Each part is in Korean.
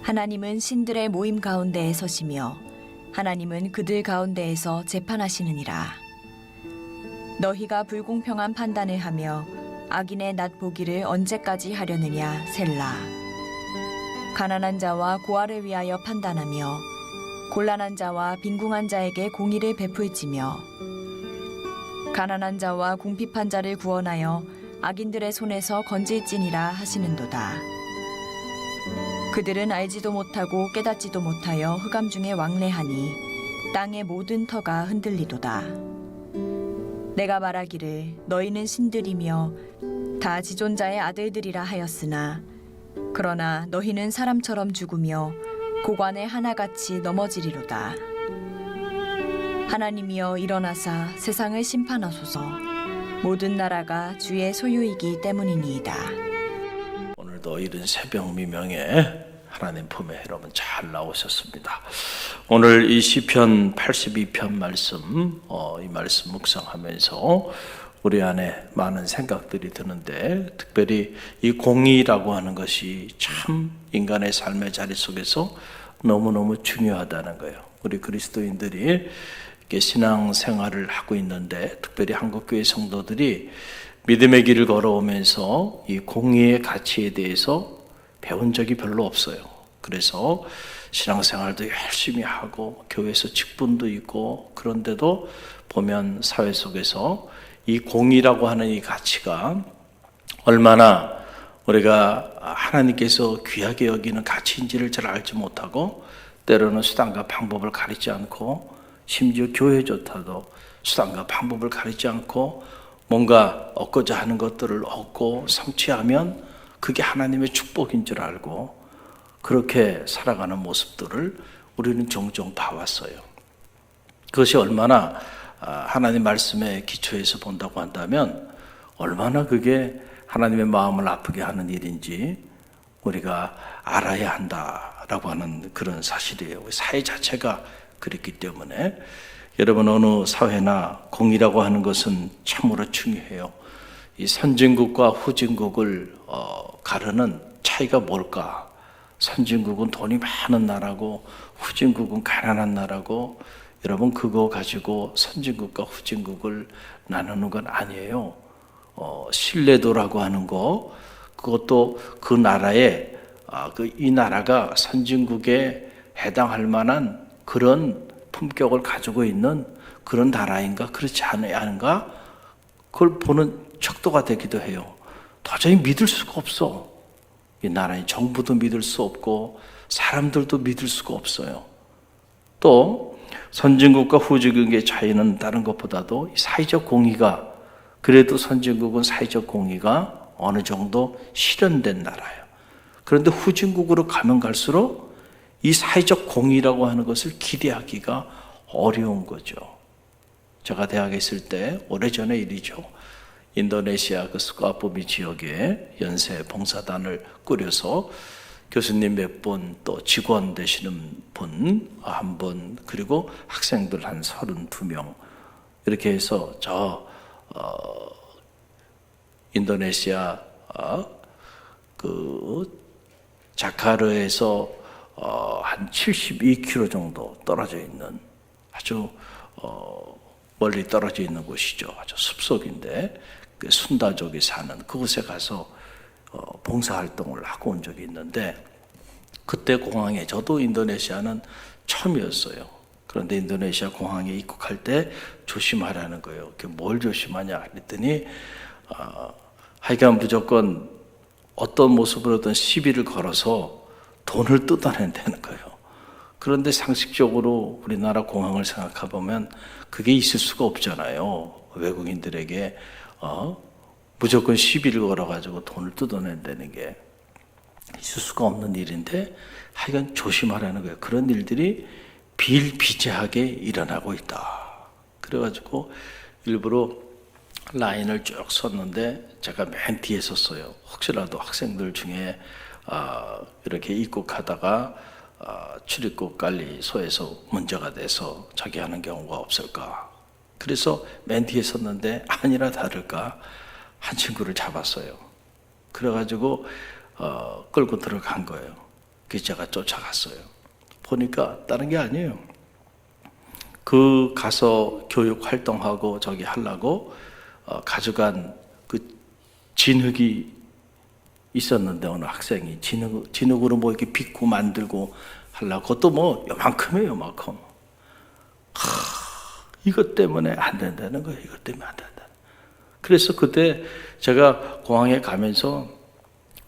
하나님은 신들의 모임 가운데에 서시며 하나님은 그들 가운데에서 재판하시느니라. 너희가 불공평한 판단을 하며 악인의 낫 보기를 언제까지 하려느냐 셀라. 가난한 자와 고아를 위하여 판단하며 곤란한 자와 빈궁한 자에게 공의를 베풀지며 가난한 자와 궁핍한 자를 구원하여 악인들의 손에서 건질지니라 하시는도다. 그들은 알지도 못하고 깨닫지도 못하여 흑암 중에 왕래하니 땅의 모든 터가 흔들리도다. 내가 말하기를 너희는 신들이며 다 지존자의 아들들이라 하였으나 그러나 너희는 사람처럼 죽으며 고관의 하나같이 넘어지리로다. 하나님이여 일어나사 세상을 심판하소서. 모든 나라가 주의 소유이기 때문이니이다. 오늘도 이른 새벽 미명에 하나님 품에 여러분 잘 나오셨습니다. 오늘 이 시편 82편 말씀 이 말씀 묵상하면서 우리 안에 많은 생각들이 드는데, 특별히 이 공의라고 하는 것이 참 인간의 삶의 자리 속에서 너무너무 중요하다는 거예요. 우리 그리스도인들이 신앙생활을 하고 있는데, 특별히 한국교회 성도들이 믿음의 길을 걸어오면서 이 공의의 가치에 대해서 배운 적이 별로 없어요. 그래서 신앙생활도 열심히 하고 교회에서 직분도 있고, 그런데도 보면 사회 속에서 이 공의라고 하는 이 가치가 얼마나 우리가 하나님께서 귀하게 여기는 가치인지를 잘 알지 못하고, 때로는 수단과 방법을 가리지 않고, 심지어 교회조차도 수단과 방법을 가리지 않고 뭔가 얻고자 하는 것들을 얻고 성취하면 그게 하나님의 축복인 줄 알고 그렇게 살아가는 모습들을 우리는 종종 봐왔어요. 그것이 얼마나 하나님 말씀의 기초에서 본다고 한다면 얼마나 그게 하나님의 마음을 아프게 하는 일인지 우리가 알아야 한다라고 하는 그런 사실이에요. 사회 자체가 그랬기 때문에 여러분, 어느 사회나 공의라고 하는 것은 참으로 중요해요. 이 선진국과 후진국을 가르는 차이가 뭘까? 선진국은 돈이 많은 나라고 후진국은 가난한 나라고, 여러분 그거 가지고 선진국과 후진국을 나누는 건 아니에요. 신뢰도라고 하는 거, 그것도 그 나라의 이 나라가 선진국에 해당할 만한 그런 품격을 가지고 있는 그런 나라인가 그렇지 않은가, 그걸 보는 척도가 되기도 해요. 도저히 믿을 수가 없어. 이 나라의 정부도 믿을 수 없고 사람들도 믿을 수가 없어요. 또 선진국과 후진국의 차이는 다른 것보다도 사회적 공의가, 그래도 선진국은 사회적 공의가 어느 정도 실현된 나라예요. 그런데 후진국으로 가면 갈수록 이 사회적 공의라고 하는 것을 기대하기가 어려운 거죠. 제가 대학에 있을 때 오래전의 일이죠. 인도네시아 그 스카푸미 지역에 연세 봉사단을 꾸려서 교수님 몇 분, 또 직원 되시는 분 한 분, 그리고 학생들 한 32명 이렇게 해서 인도네시아 그 자카르에서 한 72km 정도 떨어져 있는 아주 멀리 떨어져 있는 곳이죠. 아주 숲속인데 그 순다족이 사는 그곳에 가서 봉사활동을 하고 온 적이 있는데, 그때 공항에, 저도 인도네시아는 처음이었어요. 그런데 인도네시아 공항에 입국할 때 조심하라는 거예요. 뭘 조심하냐 그랬더니 하여간 무조건 어떤 모습으로든 시비를 걸어서 돈을 뜯어낸다는 거예요. 그런데 상식적으로 우리나라 공항을 생각해 보면 그게 있을 수가 없잖아요. 외국인들에게 무조건 시비를 걸어가지고 돈을 뜯어낸다는 게 있을 수가 없는 일인데, 하여간 조심하라는 거예요. 그런 일들이 비일비재하게 일어나고 있다. 그래가지고 일부러 라인을 쭉 섰는데 제가 맨 뒤에 섰어요. 혹시라도 학생들 중에 이렇게 입국하다가 출입국 관리소에서 문제가 돼서 자기 하는 경우가 없을까. 그래서 맨 뒤에 섰는데 아니나 다를까 한 친구를 잡았어요. 그래가지고 끌고 들어간 거예요. 그래서 제가 쫓아갔어요. 보니까 다른 게 아니에요. 그 가서 교육 활동하고 저기 하려고 가져간 그 진흙이 있었는데, 어느 학생이 진흙으로 뭐 이렇게 빚고 만들고 하려고, 그것도 뭐 요만큼이에요, 요만큼. 이것 때문에 안 된다는 거예요. 이것 때문에 안 된다. 그래서 그때 제가 공항에 가면서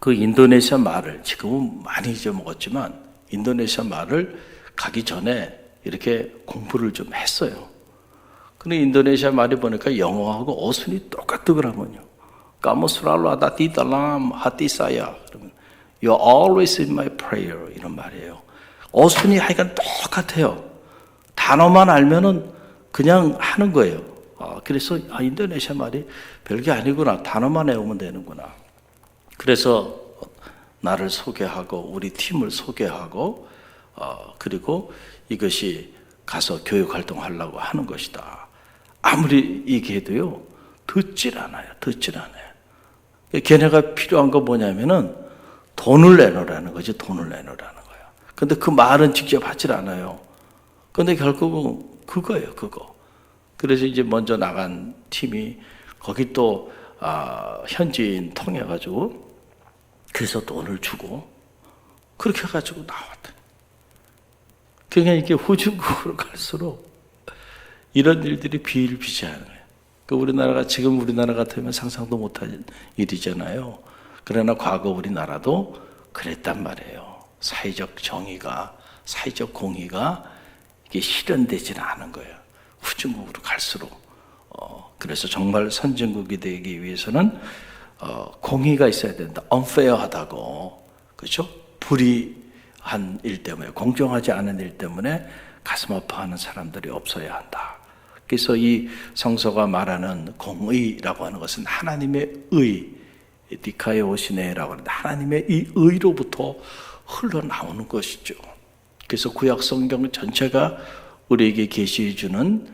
그 인도네시아 말을, 지금은 많이 잊어먹었지만 인도네시아 말을 가기 전에 이렇게 공부를 좀 했어요. 근데 인도네시아 말이 보니까 영어하고 어순이 똑같더라고요. 까무스랄로 하다 디달람 하티사야. 그러면 You're always in my prayer, 이런 말이에요. 어순이 하여간 똑같아요. 단어만 알면은 그냥 하는 거예요. 그래서 인도네시아 말이 별게 아니구나. 단어만 외우면 되는구나. 그래서 나를 소개하고 우리 팀을 소개하고 그리고 이것이 가서 교육 활동하려고 하는 것이다. 아무리 얘기해도요, 듣질 않아요. 걔네가 필요한 거 뭐냐면은 돈을 내놓으라는 거지. 돈을 내놓으라는 거예요. 근데 그 말은 직접 하질 않아요. 근데 결국은 그거예요, 그거. 그래서 이제 먼저 나간 팀이 거기 또 현지인 통해가지고 그래서 돈을 주고 그렇게 해가지고 나왔다. 그러니까 이렇게 후진국으로 갈수록 이런 일들이 비일비재하는 거예요. 우리나라가 지금 우리나라 같으면 상상도 못할 일이잖아요. 그러나 과거 우리나라도 그랬단 말이에요. 사회적 정의가, 사회적 공의가 이게 실현되지는 않은 거예요. 후진국으로 갈수록. 그래서 정말 선진국이 되기 위해서는 공의가 있어야 된다. unfair하다고, 그렇죠? 불의한 일 때문에, 공정하지 않은 일 때문에 가슴 아파하는 사람들이 없어야 한다. 그래서 이 성서가 말하는 공의라고 하는 것은 하나님의 의, 디카에 오시네라고 하는데 하나님의 이 의로부터 흘러나오는 것이죠. 그래서 구약 성경 전체가 우리에게 계시해 주는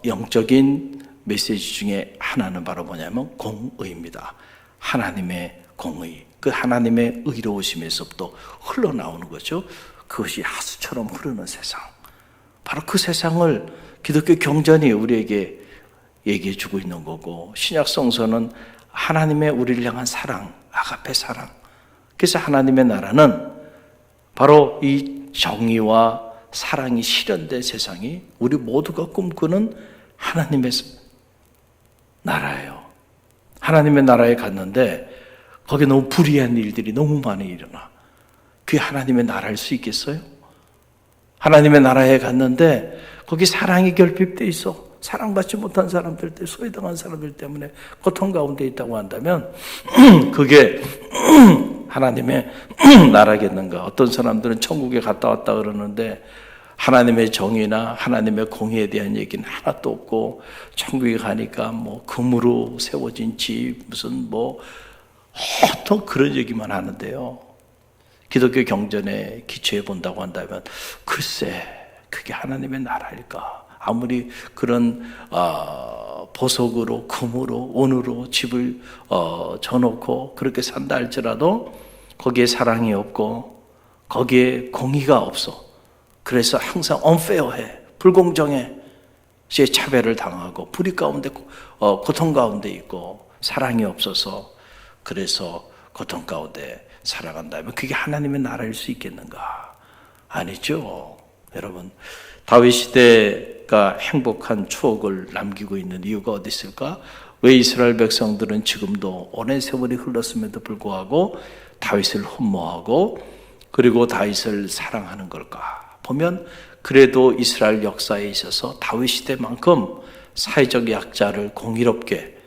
영적인 메시지 중에 하나는 바로 뭐냐면 공의입니다. 하나님의 공의, 그 하나님의 의로우심에서부터 흘러나오는 거죠. 그것이 하수처럼 흐르는 세상, 바로 그 세상을 기독교 경전이 우리에게 얘기해 주고 있는 거고, 신약 성서는 하나님의 우리를 향한 사랑, 아가페 사랑. 그래서 하나님의 나라는 바로 이 정의와 사랑이 실현된 세상이 우리 모두가 꿈꾸는 하나님의 나라예요. 하나님의 나라에 갔는데 거기 너무 불의한 일들이 너무 많이 일어나. 그게 하나님의 나라일 수 있겠어요? 하나님의 나라에 갔는데 거기 사랑이 결핍돼 있어. 사랑받지 못한 사람들 때문에, 소외당한 사람들 때문에 고통 가운데 있다고 한다면 그게 하나님의 나라겠는가? 어떤 사람들은 천국에 갔다 왔다 그러는데 하나님의 정의나 하나님의 공의에 대한 얘기는 하나도 없고, 천국에 가니까 뭐 금으로 세워진 집, 무슨 뭐 또 그런 얘기만 하는데요. 기독교 경전에 기초해 본다고 한다면 글쎄 그게 하나님의 나라일까? 아무리 그런 보석으로, 금으로, 은으로 집을 져놓고 그렇게 산다 할지라도 거기에 사랑이 없고 거기에 공의가 없어. 그래서 항상 unfair해, 불공정해, 차별을 당하고 불의 가운데 고통 가운데 있고 사랑이 없어서 그래서 고통 가운데 살아간다면 그게 하나님의 나라일 수 있겠는가? 아니죠. 여러분, 다윗 시대가 행복한 추억을 남기고 있는 이유가 어디 있을까? 왜 이스라엘 백성들은 지금도 오랜 세월이 흘렀음에도 불구하고 다윗을 흠모하고 그리고 다윗을 사랑하는 걸까? 보면 그래도 이스라엘 역사에 있어서 다윗 시대만큼 사회적 약자를 공의롭게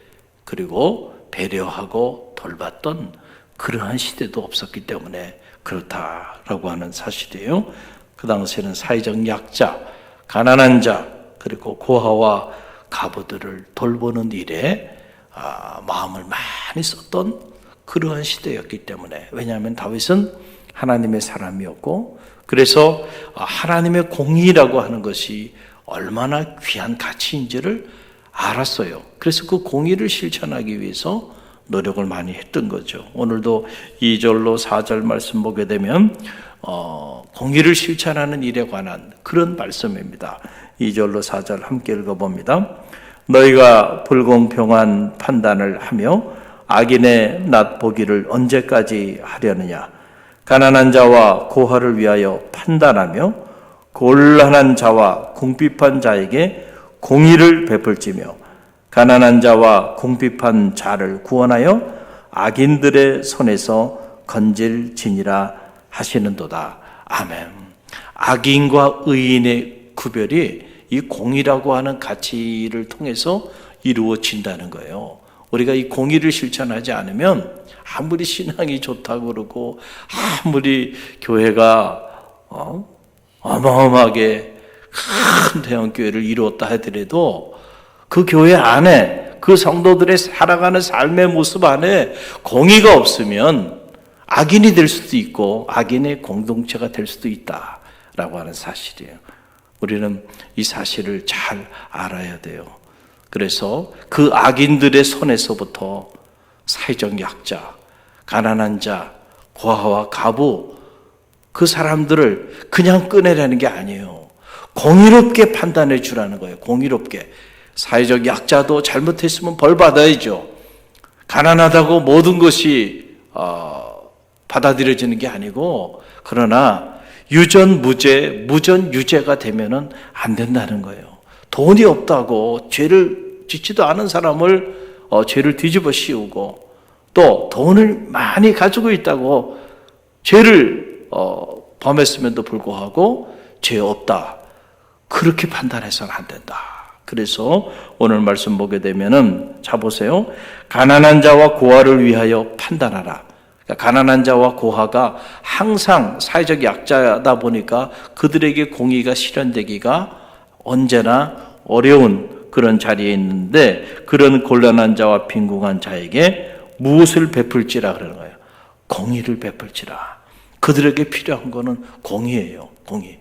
그리고 배려하고 돌봤던 그러한 시대도 없었기 때문에 그렇다라고 하는 사실이에요. 그 당시에는 사회적 약자, 가난한 자, 그리고 고아와 가부들을 돌보는 일에 마음을 많이 썼던 그러한 시대였기 때문에, 왜냐하면 다윗은 하나님의 사람이었고, 그래서 하나님의 공의라고 하는 것이 얼마나 귀한 가치인지를 알았어요. 그래서 그 공의를 실천하기 위해서 노력을 많이 했던 거죠. 오늘도 2절로 4절 말씀 보게 되면 공의를 실천하는 일에 관한 그런 말씀입니다. 2절로 4절 함께 읽어봅니다. 너희가 불공평한 판단을 하며 악인의 낫보기를 언제까지 하려느냐? 가난한 자와 고아를 위하여 판단하며 곤란한 자와 궁핍한 자에게 공의를 베풀지며 가난한 자와 궁핍한 자를 구원하여 악인들의 손에서 건질지니라 하시는도다. 아멘. 악인과 의인의 구별이 이 공의라고 하는 가치를 통해서 이루어진다는 거예요. 우리가 이 공의를 실천하지 않으면 아무리 신앙이 좋다고 그러고 아무리 교회가 어마어마하게 큰 대형교회를 이루었다 하더라도 그 교회 안에 그 성도들의 살아가는 삶의 모습 안에 공의가 없으면 악인이 될 수도 있고 악인의 공동체가 될 수도 있다라고 하는 사실이에요. 우리는 이 사실을 잘 알아야 돼요. 그래서 그 악인들의 손에서부터 사회적 약자, 가난한 자, 고아와 가부 그 사람들을 그냥 꺼내라는 게 아니에요. 공의롭게 판단해 주라는 거예요. 공의롭게. 사회적 약자도 잘못했으면 벌 받아야죠. 가난하다고 모든 것이 받아들여지는 게 아니고 그러나 유전무죄, 무전유죄가 되면은 안 된다는 거예요. 돈이 없다고 죄를 짓지도 않은 사람을 죄를 뒤집어 씌우고 또 돈을 많이 가지고 있다고 죄를 범했음에도 불구하고 죄 없다. 그렇게 판단해서는 안 된다. 그래서 오늘 말씀 보게 되면은 자 보세요. 가난한 자와 고아를 위하여 판단하라. 그러니까 가난한 자와 고아가 항상 사회적 약자다 보니까 그들에게 공의가 실현되기가 언제나 어려운 그런 자리에 있는데 그런 곤란한 자와 빈궁한 자에게 무엇을 베풀지라 그러는 거예요. 공의를 베풀지라. 그들에게 필요한 거는 공의예요. 공의.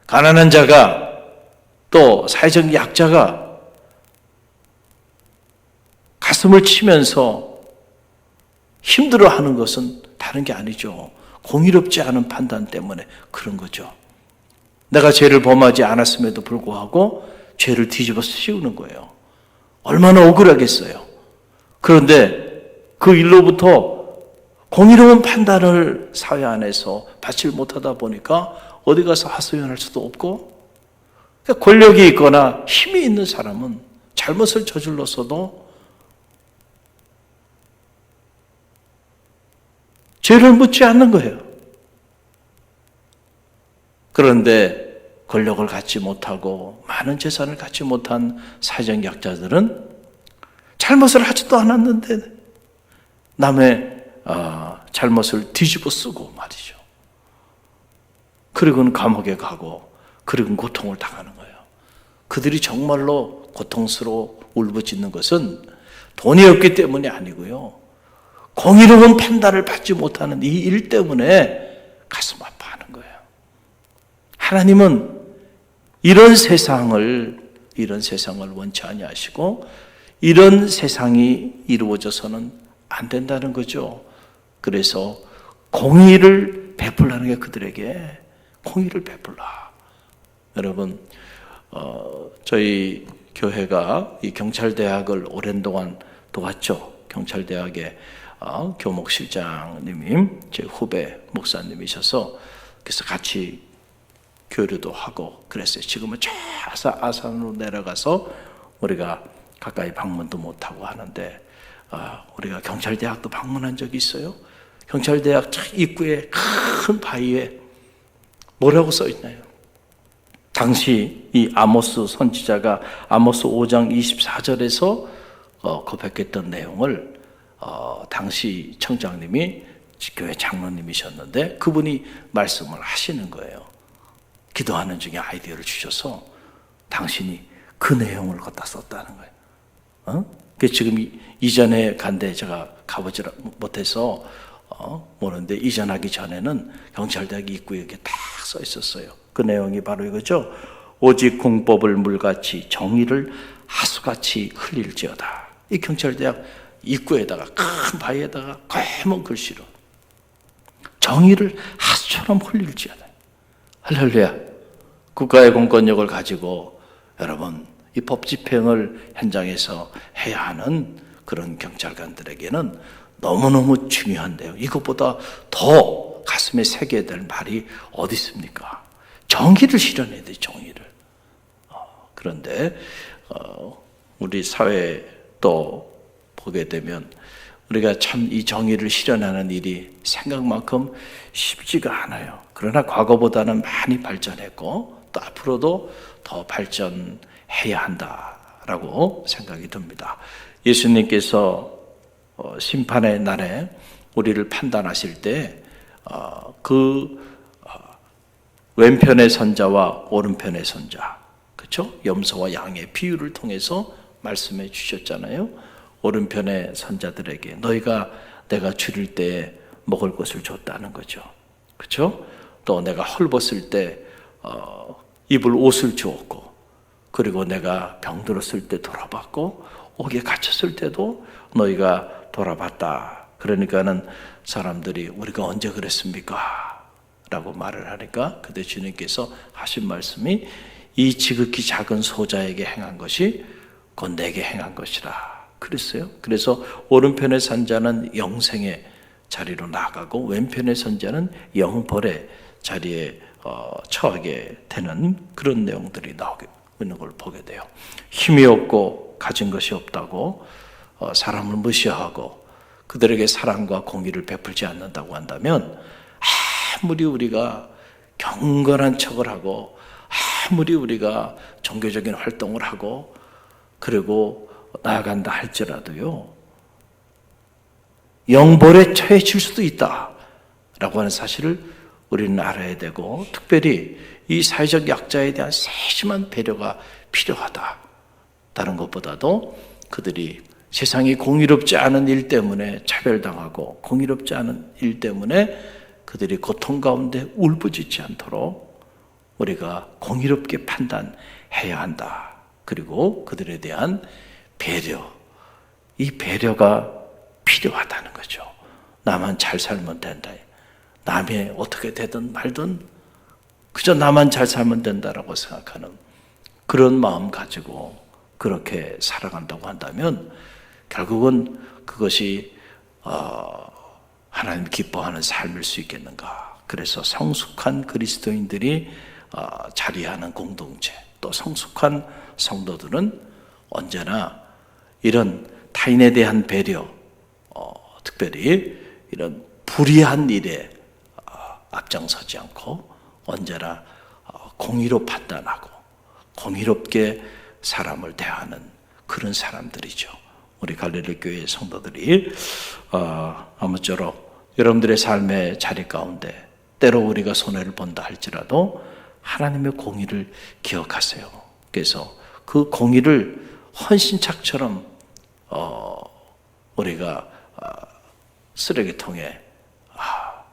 가난한 자가 또 사회적 약자가 가슴을 치면서 힘들어하는 것은 다른 게 아니죠. 공의롭지 않은 판단 때문에 그런 거죠. 내가 죄를 범하지 않았음에도 불구하고 죄를 뒤집어 씌우는 거예요. 얼마나 억울하겠어요. 그런데 그 일로부터 공의로운 판단을 사회 안에서 받지 못하다 보니까 어디 가서 하소연할 수도 없고 권력이 있거나 힘이 있는 사람은 잘못을 저질렀어도 죄를 묻지 않는 거예요. 그런데 권력을 갖지 못하고 많은 재산을 갖지 못한 사회적 약자들은 잘못을 하지도 않았는데 남의 잘못을 뒤집어 쓰고 말이죠. 그리고는 감옥에 가고 그리고 고통을 당하는 거예요. 그들이 정말로 고통스러워 울부짖는 것은 돈이 없기 때문이 아니고요. 공의로운 판단을 받지 못하는 이 일 때문에 가슴 아파하는 거예요. 하나님은 이런 세상을 원치 아니하시고 이런 세상이 이루어져서는 안 된다는 거죠. 그래서 공의를 베풀라는 게 그들에게 공의를 베풀라. 여러분, 저희 교회가 이 경찰대학을 오랜 동안 도왔죠. 경찰대학의 교목실장님이 제 후배 목사님이셔서 그래서 같이 교류도 하고 그랬어요. 지금은 저 아산으로 내려가서 우리가 가까이 방문도 못하고 하는데 우리가 경찰대학도 방문한 적이 있어요. 경찰대학 입구에 큰 바위에 뭐라고 써 있나요? 당시 이 아모스 선지자가 아모스 5장 24절에서 고백했던 내용을 당시 청장님이 교회 장로님이셨는데 그분이 말씀을 하시는 거예요. 기도하는 중에 아이디어를 주셔서 당신이 그 내용을 갖다 썼다는 거예요. 지금 이전에 간데 제가 가보지 못해서 모르는데 이전하기 전에는 경찰대학 입구에 이렇게 딱 써 있었어요. 그 내용이 바로 이거죠. 오직 공법을 물같이 정의를 하수같이 흘릴지어다. 이 경찰대학 입구에다가 큰 바위에다가 검은 글씨로 정의를 하수처럼 흘릴지 않아요. 할렐루야. 국가의 공권력을 가지고 여러분 이 법 집행을 현장에서 해야 하는 그런 경찰관들에게는 너무너무 중요한데요. 이것보다 더 가슴에 새겨야 될 말이 어디 있습니까? 정의를 실현해야 돼요. 정의를. 그런데 우리 사회에 또 보게 되면 우리가 참 이 정의를 실현하는 일이 생각만큼 쉽지가 않아요. 그러나 과거보다는 많이 발전했고 또 앞으로도 더 발전해야 한다라고 생각이 듭니다. 예수님께서 심판의 날에 우리를 판단하실 때 왼편의 선자와 오른편의 선자, 그렇죠? 염소와 양의 비유를 통해서 말씀해 주셨잖아요. 오른편의 선자들에게 너희가 내가 줄일 때 먹을 것을 줬다는 거죠. 그렇죠? 또 내가 헐벗을 때 입을 옷을 주었고, 그리고 내가 병들었을 때 돌아봤고, 옥에 갇혔을 때도 너희가 돌아봤다. 그러니까는 사람들이 우리가 언제 그랬습니까? 라고 말을 하니까 그때 주님께서 하신 말씀이 이 지극히 작은 소자에게 행한 것이 곧 내게 행한 것이라 그랬어요. 그래서 오른편의 선자는 영생의 자리로 나가고 왼편의 선자는 영벌의 자리에 처하게 되는 그런 내용들이 나오게 있는 걸 보게 돼요. 힘이 없고 가진 것이 없다고 사람을 무시하고 그들에게 사랑과 공의를 베풀지 않는다고 한다면 아무리 우리가 경건한 척을 하고 아무리 우리가 종교적인 활동을 하고 그리고 나아간다 할지라도요, 영벌에 처해질 수도 있다라고 하는 사실을 우리는 알아야 되고, 특별히 이 사회적 약자에 대한 세심한 배려가 필요하다. 다른 것보다도 그들이 세상이 공의롭지 않은 일 때문에 차별당하고 공의롭지 않은 일 때문에 그들이 고통 가운데 울부짖지 않도록 우리가 공의롭게 판단해야 한다. 그리고 그들에 대한 배려, 이 배려가 필요하다는 거죠. 나만 잘 살면 된다. 남이 어떻게 되든 말든 그저 나만 잘 살면 된다라고 생각하는 그런 마음 가지고 그렇게 살아간다고 한다면 결국은 그것이 하나님 기뻐하는 삶일 수 있겠는가. 그래서 성숙한 그리스도인들이 자리하는 공동체, 또 성숙한 성도들은 언제나 이런 타인에 대한 배려, 특별히 이런 불의한 일에 앞장서지 않고 언제나 공의로 판단하고 공의롭게 사람을 대하는 그런 사람들이죠. 우리 갈릴리 교회 성도들이 아무쪼록 여러분들의 삶의 자리 가운데 때로 우리가 손해를 본다 할지라도 하나님의 공의를 기억하세요. 그래서 그 공의를 헌신착처럼 우리가 쓰레기통에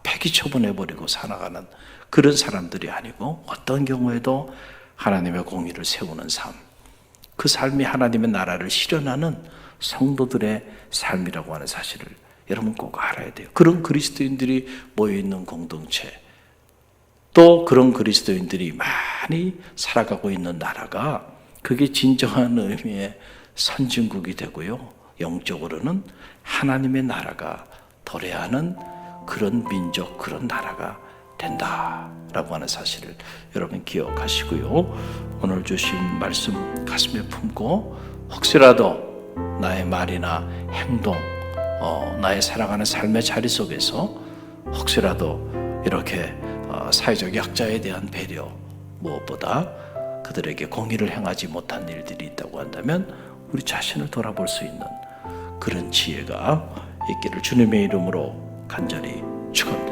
폐기 처분해버리고 살아가는 그런 사람들이 아니고 어떤 경우에도 하나님의 공의를 세우는 삶, 그 삶이 하나님의 나라를 실현하는 성도들의 삶이라고 하는 사실을 여러분 꼭 알아야 돼요. 그런 그리스도인들이 모여있는 공동체, 또 그런 그리스도인들이 많이 살아가고 있는 나라가 그게 진정한 의미의 선진국이 되고요, 영적으로는 하나님의 나라가 도래하는 그런 민족, 그런 나라가 된다라고 하는 사실을 여러분 기억하시고요, 오늘 주신 말씀 가슴에 품고 혹시라도 나의 말이나 행동, 나의 살아가는 삶의 자리 속에서 혹시라도 이렇게 사회적 약자에 대한 배려, 무엇보다 그들에게 공의를 행하지 못한 일들이 있다고 한다면 우리 자신을 돌아볼 수 있는 그런 지혜가 있기를 주님의 이름으로 간절히 축원합니다.